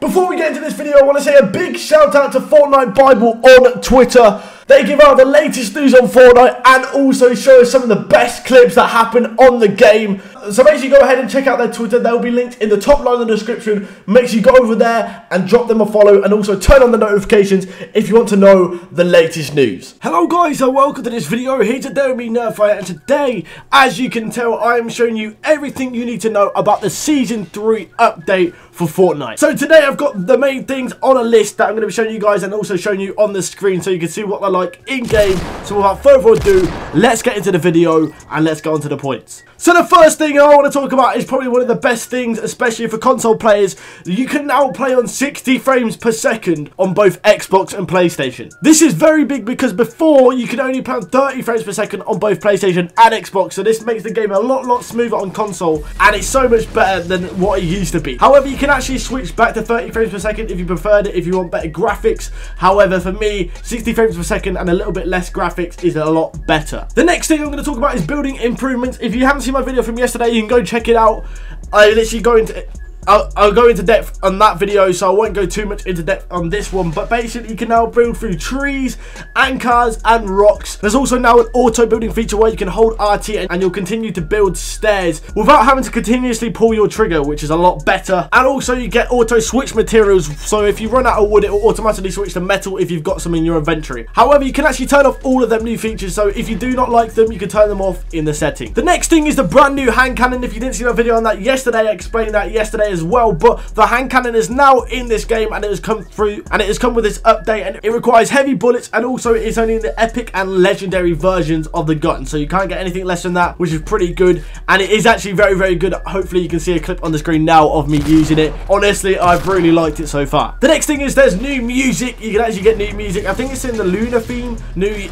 Before we get into this video, I want to say a big shout out to Fortnite Bible on Twitter. They give out the latest news on Fortnite and also show us some of the best clips that happen on the game. So make sure you go ahead and check out their Twitter. They'll be linked in the top line of the description. Make sure you go over there and drop them a follow and also turn on the notifications if you want to know the latest news. Hello guys and welcome to this video. Here today with me, NerdFire, and today, as you can tell, I am showing you everything you need to know about the Season 3 update for Fortnite. So today I've got the main things on a list that I'm going to be showing you guys and also showing you on the screen so you can see what they're like in game. So without further ado, let's get into the video and let's go on to the points. So the first thing I want to talk about is probably one of the best things, especially for console players. You can now play on 60 frames per second on both Xbox and PlayStation. This is very big because before you could only play on 30 frames per second on both PlayStation and Xbox. So this makes the game a lot smoother on console and it's so much better than what it used to be. However, you can actually switch back to 30 frames per second if you preferred it, if you want better graphics. However, for me, 60 frames per second and a little bit less graphics is a lot better. The next thing I'm going to talk about is building improvements. If you haven't seen my video from yesterday, you can go check it out. I literally go into I'll go into depth on that video, so I won't go too much into depth on this one. But basically, you can now build through trees, anchors, and rocks. There's also now an auto building feature where you can hold RT and you'll continue to build stairs without having to continuously pull your trigger, which is a lot better. And also, you get auto switch materials, so if you run out of wood, it will automatically switch to metal if you've got some in your inventory. However, you can actually turn off all of them new features, so if you do not like them, you can turn them off in the settings. The next thing is the brand new hand cannon. If you didn't see my video on that yesterday, I explained that yesterday as well, but the hand cannon is now in this game and it has come through and it has come with this update, and it requires heavy bullets, and also it's only in the epic and legendary versions of the gun, so you can't get anything less than that, which is pretty good. And it is actually very good. Hopefully you can see a clip on the screen now of me using it. Honestly, I've really liked it so far. The next thing is there's new music. You can actually get new music. I think it's in the lunar theme,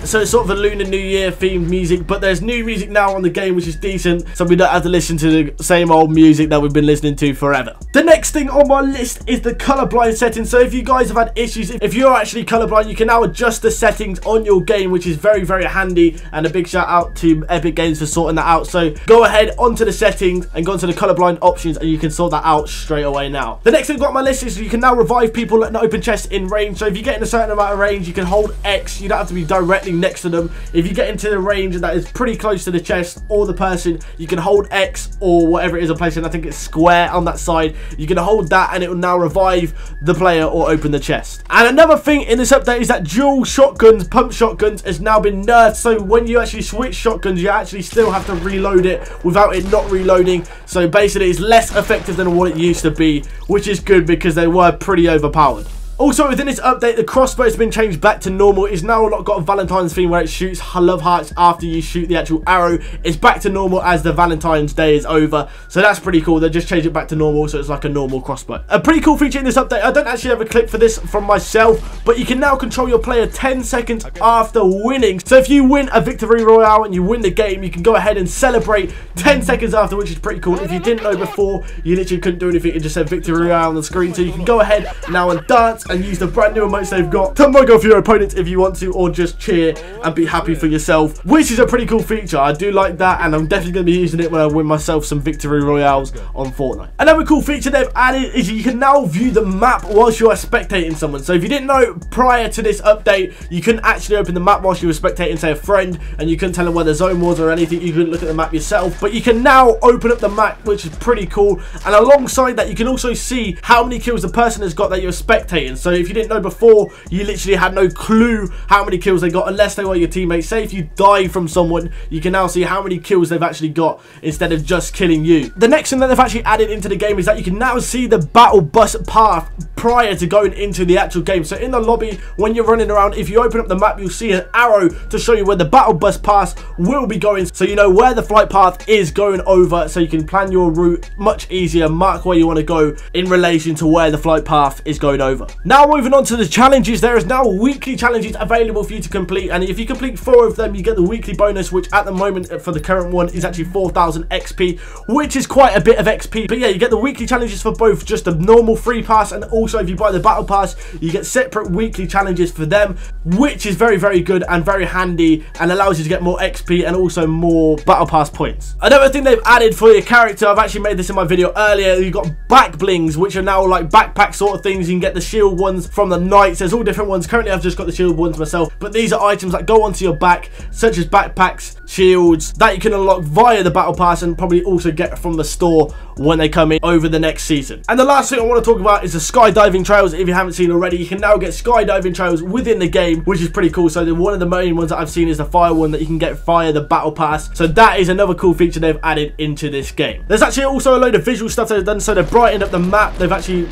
so it's sort of a lunar new year themed music, but there's new music now on the game, which is decent, so we don't have to listen to the same old music that we've been listening to forever. The next thing on my list is the colorblind settings. So if you guys have had issues, if you're actually colorblind, you can now adjust the settings on your game, which is very handy, and a big shout out to Epic Games for sorting that out. So go ahead onto the settings and go into the colorblind options and you can sort that out straight away now. The next thing I've got on my list is you can now revive people at an open chest in range. So if you get in a certain amount of range, you can hold X. You don't have to be directly next to them. If you get into the range that is pretty close to the chest or the person, you can hold X or whatever it is I'm placing. I think it's square on that side. You can hold that and it will now revive the player or open the chest. And another thing in this update is that dual shotguns, pump shotguns, has now been nerfed. So when you actually switch shotguns, you actually still have to reload it without it not reloading. So basically it's less effective than what it used to be, which is good because they were pretty overpowered. Also, within this update, the crossbow has been changed back to normal. It's now not got a Valentine's theme where it shoots love hearts after you shoot the actual arrow. It's back to normal as the Valentine's Day is over. So that's pretty cool. They just changed it back to normal, so it's like a normal crossbow. A pretty cool feature in this update, I don't actually have a clip for this from myself, but you can now control your player 10 seconds after winning. So if you win a victory royale and you win the game, you can go ahead and celebrate 10 seconds after, which is pretty cool. If you didn't know before, you literally couldn't do anything. It just said victory royale on the screen. So you can go ahead now and dance and use the brand new emotes they've got to mug off your opponents if you want to, or just cheer and be happy for yourself, which is a pretty cool feature. I do like that, and I'm definitely going to be using it when I win myself some victory royales on Fortnite. Another cool feature they've added is you can now view the map whilst you are spectating someone. So if you didn't know, prior to this update, you couldn't actually open the map whilst you were spectating, say, a friend, and you couldn't tell them where the zone was or anything. You couldn't look at the map yourself, but you can now open up the map, which is pretty cool. And alongside that, you can also see how many kills the person has got that you're spectating. So if you didn't know before, you literally had no clue how many kills they got unless they were your teammates. Say if you die from someone, you can now see how many kills they've actually got instead of just killing you. The next thing that they've actually added into the game is that you can now see the battle bus path prior to going into the actual game. So in the lobby, when you're running around, if you open up the map, you'll see an arrow to show you where the battle bus pass will be going, so you know where the flight path is going over, so you can plan your route much easier, mark where you want to go in relation to where the flight path is going over. Now moving on to the challenges, there is now weekly challenges available for you to complete, and if you complete 4 of them, you get the weekly bonus, which at the moment for the current one is actually 4,000 XP, which is quite a bit of XP. But yeah, you get the weekly challenges for both just the normal free pass, and also if you buy the battle pass, you get separate weekly challenges for them, which is very, very good and very handy, and allows you to get more XP and also more battle pass points. Another thing they've added for your character, I've actually made this in my video earlier, you've got back blings, which are now like backpack sort of things. You can get the shield ones from the knights. There's all different ones. Currently I've just got the shield ones myself, but these are items that go onto your back, such as backpacks, shields, that you can unlock via the battle pass and probably also get from the store when they come in over the next season. And the last thing I want to talk about is the skydiving trails. If you haven't seen already, you can now get skydiving trails within the game, which is pretty cool. So one of the main ones that I've seen is the fire one that you can get via the battle pass. So that is another cool feature they've added into this game. There's actually also a load of visual stuff they've done. So they've brightened up the map. They've actually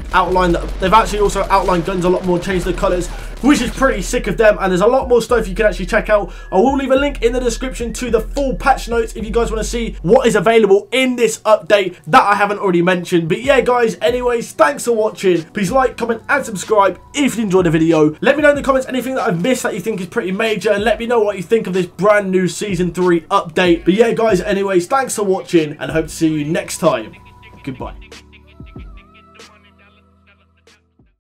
also outlined guns a lot more, changed the colors, which is pretty sick of them. And there's a lot more stuff you can actually check out. I will leave a link in the description to the full patch notes if you guys want to see what is available in this update that I haven't already mentioned. But yeah guys, anyways, thanks for watching. Please like, comment and subscribe if you enjoyed the video. Let me know in the comments anything that I've missed that you think is pretty major, and let me know what you think of this brand new season 3 update. But yeah guys, anyways, thanks for watching and hope to see you next time. Goodbye.